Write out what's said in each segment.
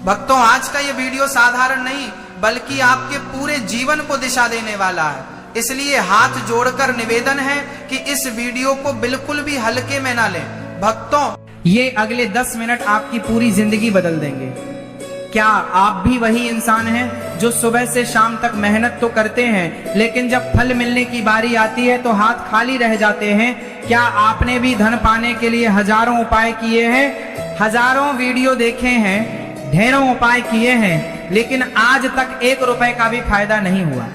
भक्तों, आज का ये वीडियो साधारण नहीं बल्कि आपके पूरे जीवन को दिशा देने वाला है। इसलिए हाथ जोड़कर निवेदन है कि इस वीडियो को बिल्कुल भी हल्के में ना लें। भक्तों, ये अगले 10 मिनट आपकी पूरी जिंदगी बदल देंगे। क्या आप भी वही इंसान हैं जो सुबह से शाम तक मेहनत तो करते हैं, लेकिन जब फल मिलने की बारी आती है तो हाथ खाली रह जाते हैं? क्या आपने भी धन पाने के लिए हजारों उपाय किए हैं, हजारों वीडियो देखे हैं, ढेरों उपाय किए हैं, लेकिन आज तक 1 रुपए का भी फायदा नहीं हुआ?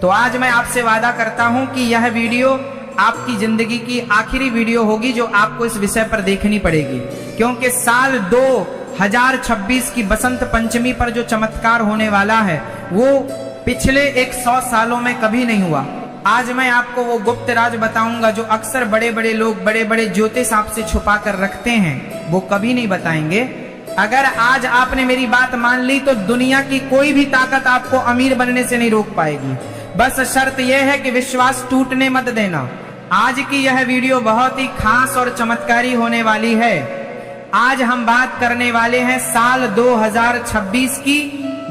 तो आज मैं आपसे वादा करता हूं कि यह वीडियो आपकी जिंदगी की आखिरी वीडियो होगी जो आपको इस विषय पर देखनी पड़ेगी, क्योंकि साल 2026 की बसंत पंचमी पर जो चमत्कार होने वाला है वो पिछले 100 सालों में कभी नहीं हुआ। आज मैं आपको वो गुप्त राज बताऊंगा जो अक्सर बड़े बड़े लोग, बड़े बड़े ज्योतिष आपसे छुपा कर रखते हैं, वो कभी नहीं बताएंगे। अगर आज आपने मेरी बात मान ली तो दुनिया की कोई भी ताकत आपको अमीर बनने से नहीं रोक पाएगी। बस शर्त यह है कि विश्वास टूटने मत देना। आज की यह वीडियो बहुत ही खास और चमत्कारी होने वाली है। आज हम बात करने वाले हैं साल 2026 की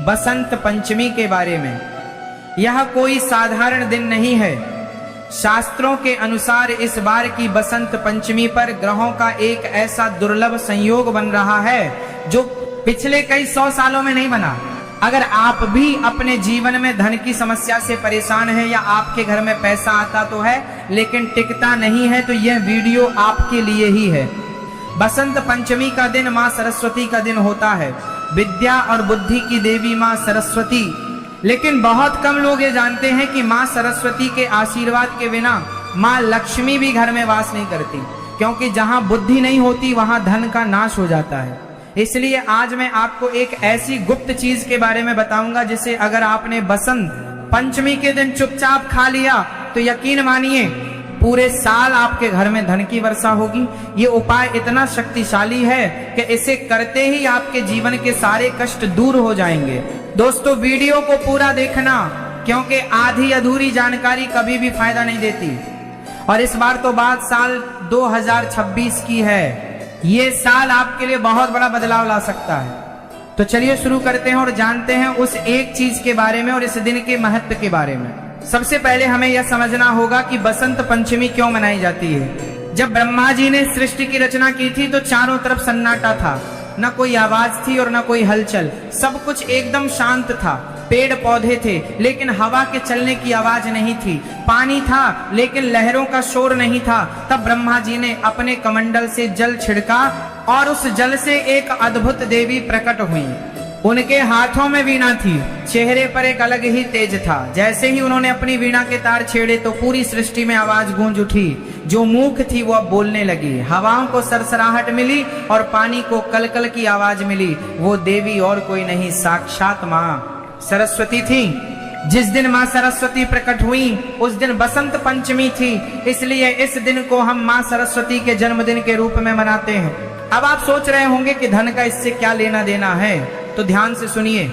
बसंत पंचमी के बारे में। यह कोई साधारण दिन नहीं है। शास्त्रों के अनुसार इस बार की बसंत पंचमी पर ग्रहों का एक ऐसा दुर्लभ संयोग बन रहा है जो पिछले कई 100 सालों में नहीं बना। अगर आप भी अपने जीवन में धन की समस्या से परेशान हैं या आपके घर में पैसा आता तो है लेकिन टिकता नहीं है, तो यह वीडियो आपके लिए ही है। बसंत पंचमी का दिन माँ सरस्वती का दिन होता है, विद्या और बुद्धि की देवी माँ सरस्वती। लेकिन बहुत कम लोग ये जानते हैं कि माँ सरस्वती के आशीर्वाद के बिना माँ लक्ष्मी भी घर में वास नहीं करती, क्योंकि जहाँ बुद्धि नहीं होती वहाँ धन का नाश हो जाता है। इसलिए आज मैं आपको एक ऐसी गुप्त चीज के बारे में बताऊंगा जिसे अगर आपने बसंत पंचमी के दिन चुपचाप खा लिया तो यकीन मानिए पूरे साल आपके घर में धन की वर्षा होगी। ये उपाय इतना शक्तिशाली है कि इसे करते ही आपके जीवन के सारे कष्ट दूर हो जाएंगे। दोस्तों, वीडियो को पूरा देखना, क्योंकि आधी अधूरी जानकारी कभी भी फायदा नहीं देती। और इस बार तो बात साल 2026 की है। ये साल आपके लिए बहुत बड़ा बदलाव ला सकता है। तो चलिए शुरू करते हैं और जानते हैं उस एक चीज के बारे में और इस दिन के महत्व के बारे में। सबसे पहले हमें यह समझना होगा कि बसंत पंचमी क्यों मनाई जाती है। जब ब्रह्मा जी ने सृष्टि की रचना की थी तो चारों तरफ सन्नाटा था, न कोई आवाज थी और न कोई हलचल, सब कुछ एकदम शांत था। पेड़ पौधे थे लेकिन हवा के चलने की आवाज नहीं थी, पानी था लेकिन लहरों का शोर नहीं था। तब ब्रह्मा जी ने अपने कमंडल से जल छिड़का और उस जल से एक अद्भुत देवी प्रकट हुई। उनके हाथों में वीणा थी, चेहरे पर एक अलग ही तेज था। जैसे ही उन्होंने अपनी वीणा के तार छेड़े तो पूरी सृष्टि में आवाज गूंज उठी। जो मूक थी वो अब बोलने लगी, हवाओं को सरसराहट मिली और पानी को कलकल की आवाज मिली। वो देवी और कोई नहीं, साक्षात माँ सरस्वती थी। जिस दिन माँ सरस्वती प्रकट हुई उस दिन बसंत पंचमी थी, इसलिए इस दिन को हम माँ सरस्वती के जन्मदिन के रूप में मनाते हैं। अब आप सोच रहे होंगे कि धन का इससे क्या लेना देना है, तो ध्यान से सुनिए।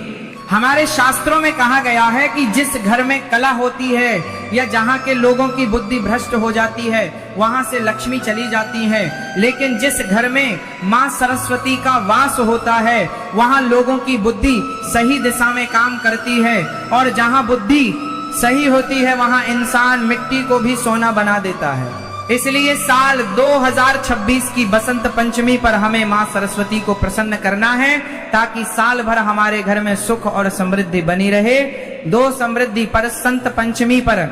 हमारे शास्त्रों में कहा गया है कि जिस घर में कला होती है या जहाँ के लोगों की बुद्धि भ्रष्ट हो जाती है वहां से लक्ष्मी चली जाती है, लेकिन जिस घर में माँ सरस्वती का वास होता है वहां लोगों की बुद्धि सही दिशा में काम करती है। और जहाँ बुद्धि सही होती है वहां इंसान मिट्टी को भी सोना बना देता है। इसलिए साल 2026 की बसंत पंचमी पर हमें माँ सरस्वती को प्रसन्न करना है ताकि साल भर हमारे घर में सुख और समृद्धि बनी रहे। दो समृद्धि पर बसंत पंचमी पर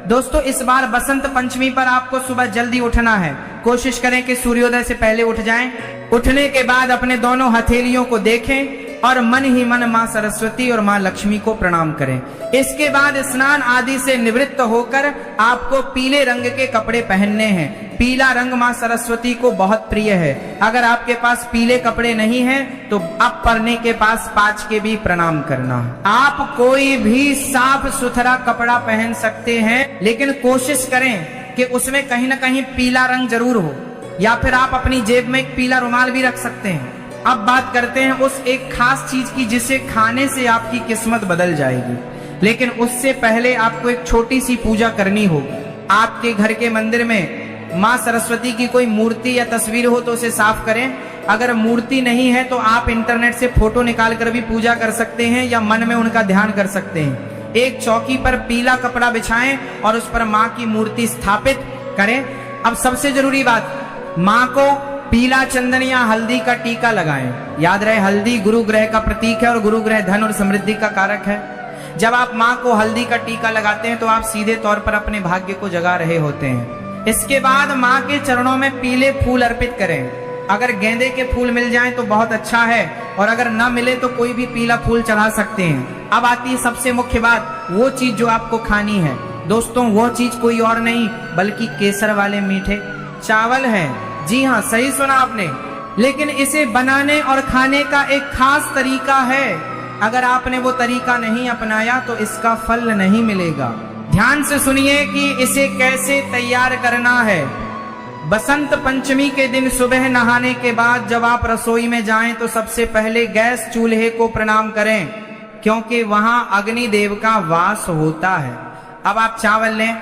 दोस्तों, इस बार बसंत पंचमी पर आपको सुबह जल्दी उठना है। कोशिश करें कि सूर्योदय से पहले उठ जाएं। उठने के बाद अपने दोनों हथेलियों को देखें और मन ही मन माँ सरस्वती और माँ लक्ष्मी को प्रणाम करें। इसके बाद स्नान आदि से निवृत्त होकर आपको पीले रंग के कपड़े पहनने हैं। पीला रंग माँ सरस्वती को बहुत प्रिय है। अगर आपके पास पीले कपड़े नहीं हैं तो आप परने के पास 5 के भी प्रणाम करना। आप कोई भी साफ सुथरा कपड़ा पहन सकते हैं, लेकिन कोशिश करें कि उसमें कहीं ना कहीं पीला रंग जरूर हो, या फिर आप अपनी जेब में एक पीला रुमाल भी रख सकते हैं। अब बात करते हैं उस एक खास चीज की जिसे खाने से आपकी किस्मत बदल जाएगी। लेकिन उससे पहले आपको एक छोटी सी पूजा करनी होगी। आपके घर के मंदिर में माँ सरस्वती की कोई मूर्ति या तस्वीर हो तो उसे साफ करें। अगर मूर्ति नहीं है तो आप इंटरनेट से फोटो निकाल कर भी पूजा कर सकते हैं या मन में उनका ध्यान कर सकते हैं। एक चौकी पर पीला कपड़ा बिछाएं और उस पर माँ की मूर्ति स्थापित करें। अब सबसे जरूरी बात, माँ को पीला चंदन या हल्दी का टीका लगाएं। याद रहे, हल्दी गुरु ग्रह का प्रतीक है और गुरु ग्रह धन और समृद्धि का कारक है। जब आप माँ को हल्दी का टीका लगाते हैं तो आप सीधे तौर पर अपने भाग्य को जगा रहे होते हैं। इसके बाद माँ के चरणों में पीले फूल अर्पित करें। अगर गेंदे के फूल मिल जाएं तो बहुत अच्छा है, और अगर ना मिले तो कोई भी पीला फूल चढ़ा सकते हैं। अब आती है सबसे मुख्य बात, वो चीज जो आपको खानी है। दोस्तों, वो चीज कोई और नहीं बल्कि केसर वाले मीठे चावल है। जी हाँ, सही सुना आपने। लेकिन इसे बनाने और खाने का एक खास तरीका है। अगर आपने वो तरीका नहीं अपनाया तो इसका फल नहीं मिलेगा। ध्यान से सुनिए कि इसे कैसे तैयार करना है। बसंत पंचमी के दिन सुबह नहाने के बाद जब आप रसोई में जाएं तो सबसे पहले गैस चूल्हे को प्रणाम करें, क्योंकि वहां अग्नि देव का वास होता है। अब आप चावल लें।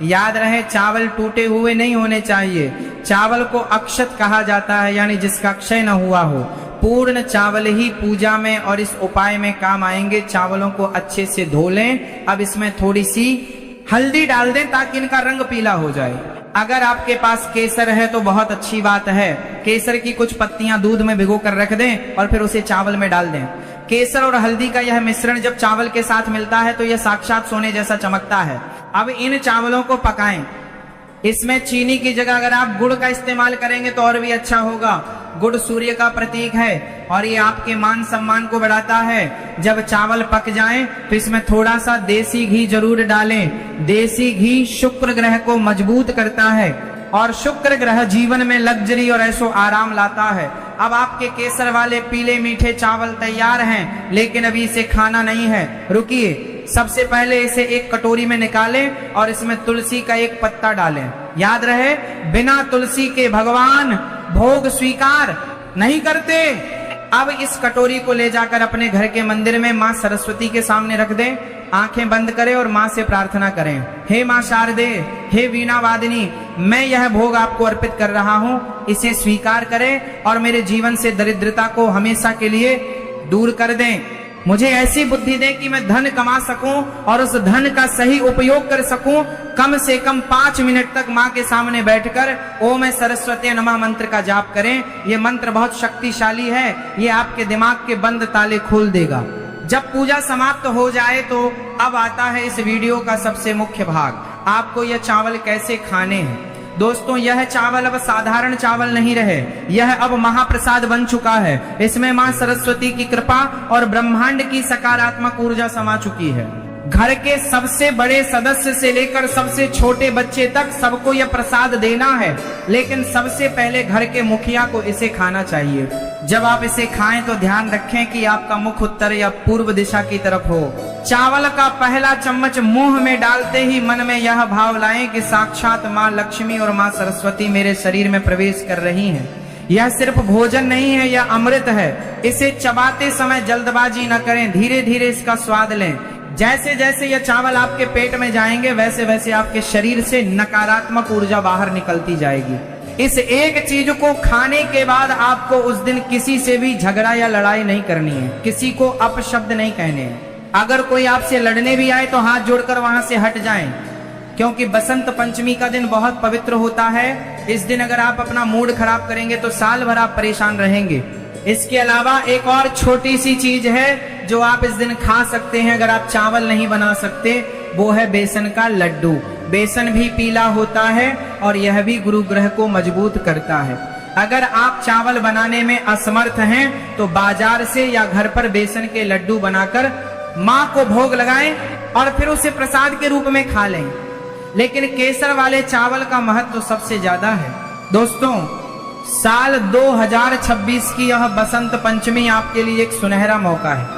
याद रहे, चावल टूटे हुए नहीं होने चाहिए। चावल को अक्षत कहा जाता है, यानी जिसका क्षय न हुआ हो। पूर्ण चावल ही पूजा में और इस उपाय में काम आएंगे। चावलों को अच्छे से धो लें। अब इसमें थोड़ी सी हल्दी डाल दें ताकि इनका रंग पीला हो जाए। अगर आपके पास केसर है तो बहुत अच्छी बात है। केसर की कुछ पत्तियां दूध में भिगो कर रख दें और फिर उसे चावल में डाल दें। केसर और हल्दी का यह मिश्रण जब चावल के साथ मिलता है तो यह साक्षात सोने जैसा चमकता है। अब इन चावलों को पकाएं। इसमें चीनी की जगह अगर आप गुड़ का इस्तेमाल करेंगे तो और भी अच्छा होगा। गुड़ सूर्य का प्रतीक है और ये आपके मान सम्मान को बढ़ाता है। जब चावल पक जाएं तो इसमें थोड़ा सा देसी घी जरूर डालें। देसी घी शुक्र ग्रह को मजबूत करता है और शुक्र ग्रह जीवन में लग्जरी और ऐशो आराम लाता है। अब आपके केसर वाले पीले मीठे चावल तैयार हैं, लेकिन अभी इसे खाना नहीं है। रुकिए, सबसे पहले इसे एक कटोरी में निकालें और इसमें तुलसी का एक पत्ता डालें। याद रहे, बिना तुलसी के भगवान भोग स्वीकार नहीं करते। अब इस कटोरी को ले जाकर अपने घर के मंदिर में मां सरस्वती के सामने रख दें। आंखें बंद करें और मां से प्रार्थना करें, हे मां शारदे, हे वीणा वादिनी, मैं यह भोग आपको अर्पित कर रहा हूं। इसे स्वीकार करें और मेरे जीवन से दरिद्रता को हमेशा के लिए दूर कर दें। मुझे ऐसी बुद्धि दें कि मैं धन कमा सकूं और उस धन का सही उपयोग कर सकूं। कम से कम 5 मिनट तक मां के सामने बैठकर ओम सरस्वती नमः मंत्र का जाप करें। यह मंत्र बहुत शक्तिशाली है। यह आपके दिमाग के बंद ताले खोल देगा। जब पूजा समाप्त हो जाए तो अब आता है इस वीडियो का सबसे मुख्य भाग, आपको यह चावल कैसे खाने हैं। दोस्तों, यह चावल अब साधारण चावल नहीं रहे, यह अब महाप्रसाद बन चुका है। इसमें मां सरस्वती की कृपा और ब्रह्मांड की सकारात्मक ऊर्जा समा चुकी है। घर के सबसे बड़े सदस्य से लेकर सबसे छोटे बच्चे तक सबको यह प्रसाद देना है, लेकिन सबसे पहले घर के मुखिया को इसे खाना चाहिए। जब आप इसे खाएं तो ध्यान रखें कि आपका मुख उत्तर या पूर्व दिशा की तरफ हो। चावल का पहला चम्मच मुंह में डालते ही मन में यह भाव लाएं कि साक्षात मां लक्ष्मी और मां सरस्वती मेरे शरीर में प्रवेश कर रही हैं। यह सिर्फ भोजन नहीं है, यह अमृत है। इसे चबाते समय जल्दबाजी न करें, धीरे धीरे इसका स्वाद लें। जैसे जैसे यह चावल आपके पेट में जाएंगे वैसे वैसे आपके शरीर से नकारात्मक ऊर्जा बाहर निकलती जाएगी। इस एक चीज को खाने के बाद आपको उस दिन किसी से भी झगड़ा या लड़ाई नहीं करनी है, किसी को अपशब्द नहीं कहने हैं। अगर कोई आपसे लड़ने भी आए तो हाथ जोड़कर वहां से हट जाएं, क्योंकि बसंत पंचमी का दिन बहुत पवित्र होता है। इस दिन अगर आप अपना मूड खराब करेंगे तो साल भर आप परेशान रहेंगे। इसके अलावा एक और छोटी सी चीज है जो आप इस दिन खा सकते हैं अगर आप चावल नहीं बना सकते, वो है बेसन का लड्डू। बेसन भी पीला होता है और यह भी गुरु ग्रह को मजबूत करता है। अगर आप चावल बनाने में असमर्थ हैं तो बाजार से या घर पर बेसन के लड्डू बनाकर मां को भोग लगाएं और फिर उसे प्रसाद के रूप में खा लें। लेकिन केसर वाले चावल का महत्व सबसे ज्यादा है। दोस्तों, साल 2026 की यह बसंत पंचमी आपके लिए एक सुनहरा मौका है।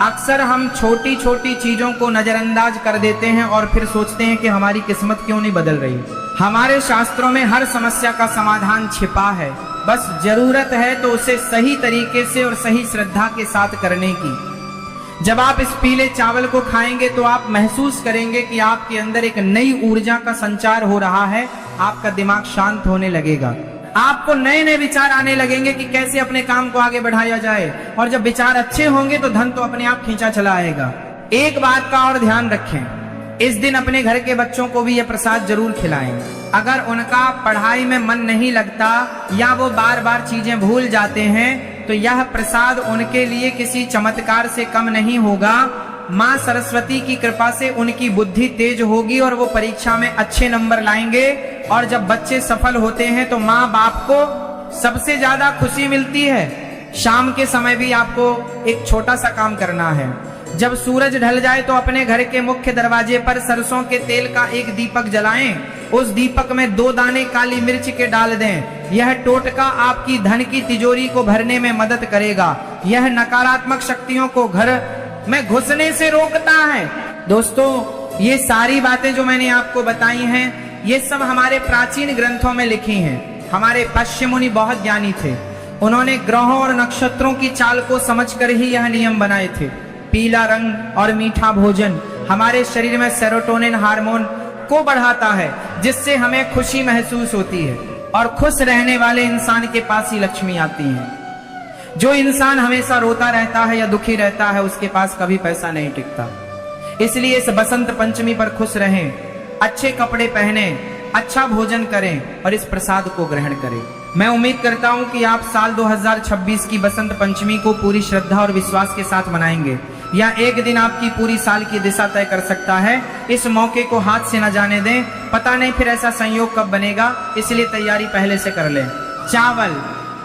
अक्सर हम छोटी छोटी चीजों को नजरअंदाज कर देते हैं और फिर सोचते हैं कि हमारी किस्मत क्यों नहीं बदल रही। हमारे शास्त्रों में हर समस्या का समाधान छिपा है, बस जरूरत है तो उसे सही तरीके से और सही श्रद्धा के साथ करने की। जब आप इस पीले चावल को खाएंगे तो आप महसूस करेंगे कि आपके अंदर एक नई ऊर्जा का संचार हो रहा है, आपका दिमाग शांत होने लगेगा। आपको नए नए विचार आने लगेंगे कि कैसे अपने काम को आगे बढ़ाया जाए, और जब विचार अच्छे होंगे तो धन तो अपने आप खींचा चला आएगा। एक बात का और ध्यान रखें, इस दिन अपने घर के बच्चों को भी यह प्रसाद जरूर खिलाएं। अगर उनका पढ़ाई में मन नहीं लगता या वो बार बार चीजें भूल जाते हैं तो यह प्रसाद उनके लिए किसी चमत्कार से कम नहीं होगा। माँ सरस्वती की कृपा से उनकी बुद्धि तेज होगी और वो परीक्षा में अच्छे नंबर लाएंगे। और जब बच्चे सफल होते हैं तो माँ बाप को सबसे ज्यादा खुशी मिलती है। शाम के समय भी आपको एक छोटा सा काम करना है। जब सूरज ढल जाए तो अपने घर के मुख्य दरवाजे पर सरसों के तेल का एक दीपक जलाएं। उस दीपक में 2 दाने काली मिर्च के डाल दें। यह टोटका आपकी धन की तिजोरी को भरने में मदद करेगा। यह नकारात्मक शक्तियों को घर में घुसने से रोकता है। दोस्तों, ये सारी बातें जो मैंने आपको बताई हैं, ये सब हमारे प्राचीन ग्रंथों में लिखी हैं। हमारे पश्चिम मुनि बहुत ज्ञानी थे। उन्होंने ग्रहों और नक्षत्रों की चाल को समझकर ही यह नियम बनाए थे। पीला रंग और मीठा भोजन हमारे शरीर में सेरोटोनिन हार्मोन को बढ़ाता है, जिससे हमें खुशी महसूस होती है। और खुश रहने वाले इंसान के पास ही लक्ष्मी आती है। जो इंसान हमेशा रोता रहता है या दुखी रहता है, उसके पास कभी पैसा नहीं टिकता। इसलिए इस बसंत पंचमी पर खुश रहें, अच्छे कपड़े पहने, अच्छा भोजन करें और इस प्रसाद को ग्रहण करें। मैं उम्मीद करता हूं कि आप साल 2026 की बसंत पंचमी को पूरी श्रद्धा और विश्वास के साथ मनाएंगे। या एक दिन आपकी पूरी साल की दिशा तय कर सकता है। इस मौके को हाथ से न जाने दें, पता नहीं फिर ऐसा संयोग कब बनेगा, इसलिए तैयारी पहले से कर लें। चावल,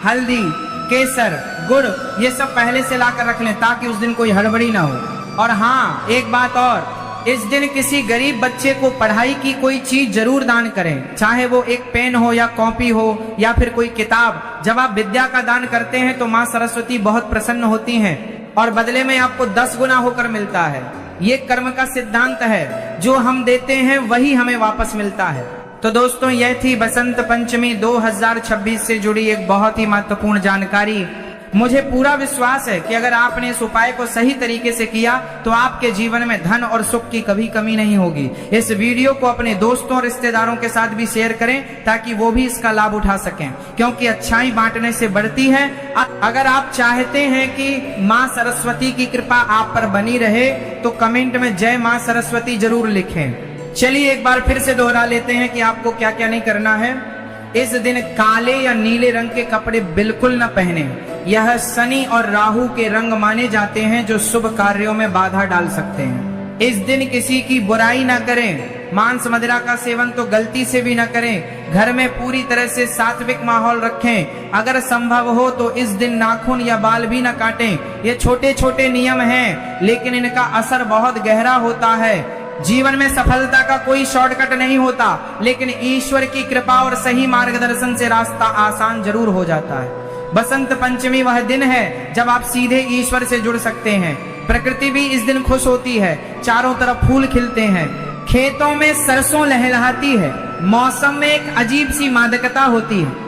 हल्दी, केसर, गुड़ ये सब पहले से लाकर रख लें ताकि उस दिन कोई हड़बड़ी ना हो। और हाँ, एक बात और, इस दिन किसी गरीब बच्चे को पढ़ाई की कोई चीज जरूर दान करें, चाहे वो एक पेन हो या कॉपी हो या फिर कोई किताब। जब आप विद्या का दान करते हैं तो माँ सरस्वती बहुत प्रसन्न होती हैं और बदले में आपको 10 गुना होकर मिलता है। ये कर्म का सिद्धांत है, जो हम देते हैं वही हमें वापस मिलता है। तो दोस्तों, यह थी बसंत पंचमी 2026 से जुड़ी एक बहुत ही महत्वपूर्ण जानकारी। मुझे पूरा विश्वास है कि अगर आपने इस उपाय को सही तरीके से किया तो आपके जीवन में धन और सुख की कभी कमी नहीं होगी। इस वीडियो को अपने दोस्तों और रिश्तेदारों के साथ भी शेयर करें ताकि वो भी इसका लाभ उठा सकें, क्योंकि अच्छाई बांटने से बढ़ती है। अगर आप चाहते हैं कि माँ सरस्वती की कृपा आप पर बनी रहे तो कमेंट में जय माँ सरस्वती जरूर लिखें। चलिए एक बार फिर से दोहरा लेते हैं कि आपको क्या क्या नहीं करना है। इस दिन काले या नीले रंग के कपड़े बिल्कुल न पहने। यह शनि और राहु के रंग माने जाते हैं जो शुभ कार्यों में बाधा डाल सकते हैं। इस दिन किसी की बुराई न करें। मांस मदिरा का सेवन तो गलती से भी न करें। घर में पूरी तरह से सात्विक माहौल रखें। अगर संभव हो तो इस दिन नाखून या बाल भी न काटें। ये छोटे छोटे नियम हैं, लेकिन इनका असर बहुत गहरा होता है। जीवन में सफलता का कोई शॉर्टकट नहीं होता, लेकिन ईश्वर की कृपा और सही मार्गदर्शन से रास्ता आसान जरूर हो जाता है। बसंत पंचमी वह दिन है जब आप सीधे ईश्वर से जुड़ सकते हैं। प्रकृति भी इस दिन खुश होती है। चारों तरफ फूल खिलते हैं, खेतों में सरसों लहलहाती है, मौसम में एक अजीब सी मादकता होती है।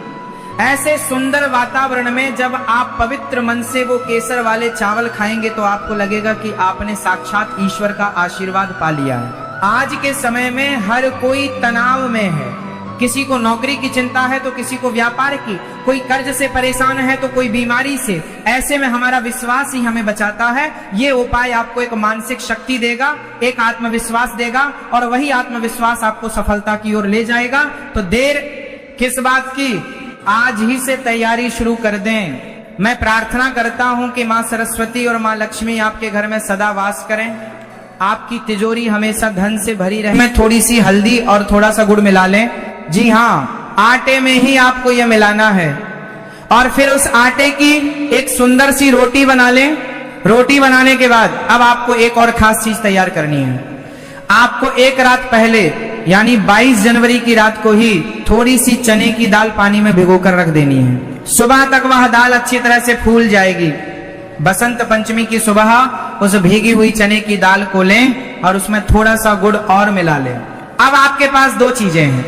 ऐसे सुंदर वातावरण में जब आप पवित्र मन से वो केसर वाले चावल खाएंगे तो आपको लगेगा कि आपने साक्षात ईश्वर का आशीर्वाद पा लिया है। आज के समय में हर कोई तनाव में है। किसी को नौकरी की चिंता है तो किसी को व्यापार की, कोई कर्ज से परेशान है तो कोई बीमारी से। ऐसे में हमारा विश्वास ही हमें बचाता है। ये उपाय आपको एक मानसिक शक्ति देगा, एक आत्मविश्वास देगा, और वही आत्मविश्वास आपको सफलता की ओर ले जाएगा। तो देर किस बात की, आज ही से तैयारी शुरू कर दें। मैं प्रार्थना करता हूं कि माँ सरस्वती और माँ लक्ष्मी आपके घर में सदा वास करें, आपकी तिजोरी हमेशा धन से भरी रहे। मैं थोड़ी सी हल्दी और थोड़ा सा गुड़ मिला लें। जी हाँ, आटे में ही आपको यह मिलाना है। और फिर उस आटे की एक सुंदर सी रोटी बना लें। रोटी बनाने के बाद अब आपको एक और खास चीज तैयार करनी है। आपको एक रात पहले यानी 22 जनवरी की रात को ही थोड़ी सी चने की दाल पानी में भिगोकर रख देनी है। सुबह तक वह दाल अच्छी तरह से फूल जाएगी। बसंत पंचमी की सुबह उस भीगी हुई चने की दाल को लें और उसमें थोड़ा सा गुड़ और मिला लें। अब आपके पास 2 चीजें हैं,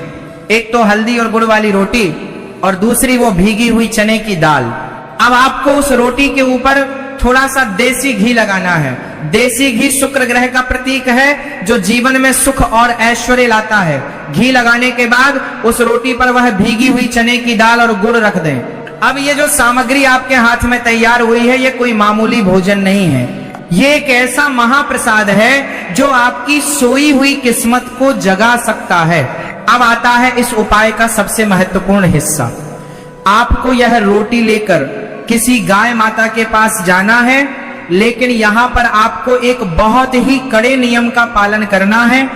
एक तो हल्दी और गुड़ वाली रोटी और दूसरी वो भीगी हुई चने की दाल। अब आपको उस रोटी के ऊपर थोड़ा सा देसी घी लगाना है। देसी घी शुक्र ग्रह का प्रतीक है जो जीवन में सुख और ऐश्वर्य लाता है। घी लगाने के बाद उस रोटी पर वह भीगी हुई चने की दाल और गुड़ रख दें। अब ये जो सामग्री आपके हाथ में तैयार हुई है, ये कोई मामूली भोजन नहीं है। ये एक ऐसा महाप्रसाद है जो आपकी सोई हुई किस्मत को जगा सकता है। अब आता है इस उपाय का सबसे महत्वपूर्ण हिस्सा। आपको यह रोटी लेकर किसी गाय माता के पास जाना है, लेकिन यहाँ पर आपको एक बहुत ही कड़े नियम का पालन करना है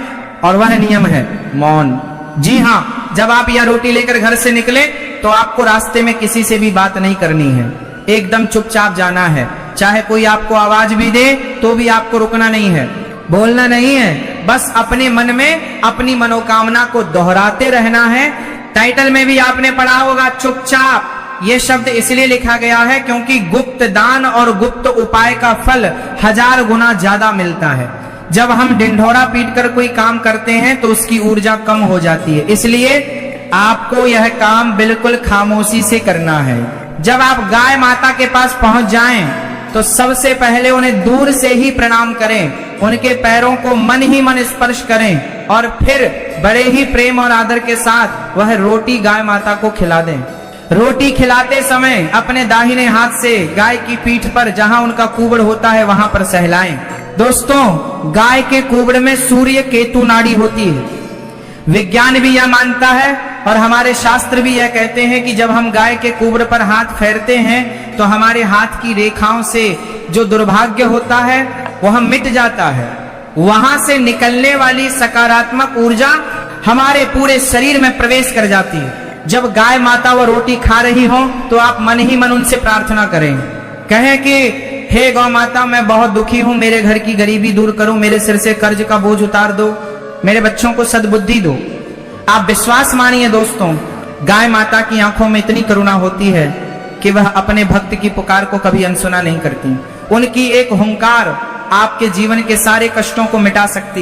और वह नियम है मौन। जी हाँ, जब आप यह रोटी लेकर घर से निकले तो आपको रास्ते में किसी से भी बात नहीं करनी है, एकदम चुपचाप जाना है। चाहे कोई आपको आवाज भी दे तो भी आपको रुकना नहीं है, बोलना नहीं है, बस अपने मन में अपनी मनोकामना को दोहराते रहना है। टाइटल में भी आपने पढ़ा होगा चुपचाप। ये शब्द इसलिए लिखा गया है क्योंकि गुप्त दान और गुप्त उपाय का फल 1000 गुना ज्यादा मिलता है। जब हम ढिंढोरा पीटकर कोई काम करते हैं तो उसकी ऊर्जा कम हो जाती है, इसलिए आपको यह काम बिल्कुल खामोशी से करना है। जब आप गाय माता के पास पहुंच जाएं तो सबसे पहले उन्हें दूर से ही प्रणाम करें, उनके पैरों को मन ही मन स्पर्श करें और फिर बड़े ही प्रेम और आदर के साथ वह रोटी गाय माता को खिला दें। रोटी खिलाते समय अपने दाहिने हाथ से गाय की पीठ पर जहां उनका कुबड़ होता है वहां पर सहलाएं। दोस्तों, गाय के कुबड़ में सूर्य केतु नाड़ी होती है। विज्ञान भी यह मानता है और हमारे शास्त्र भी यह कहते हैं कि जब हम गाय के कुबड़ पर हाथ फेरते हैं तो हमारे हाथ की रेखाओं से जो दुर्भाग्य होता है वह मिट जाता है। वहां से निकलने वाली सकारात्मक ऊर्जा हमारे पूरे शरीर में प्रवेश कर जाती है। जब गाय माता वो रोटी खा रही हो तो आप मन ही मन उनसे प्रार्थना करें, कहें कि हे गौ माता, मैं बहुत दुखी हूं, मेरे घर की गरीबी दूर करो, मेरे सिर से कर्ज का बोझ उतार दो, मेरे बच्चों को सद्बुद्धि दो। आप विश्वास मानिए दोस्तों, गाय माता की आंखों में इतनी करुणा होती है कि वह अपने भक्त की पुकार को कभी अनसुना नहीं करती। उनकी एक हुंकार आपके जीवन के सारे कष्टों को मिटा सकती है।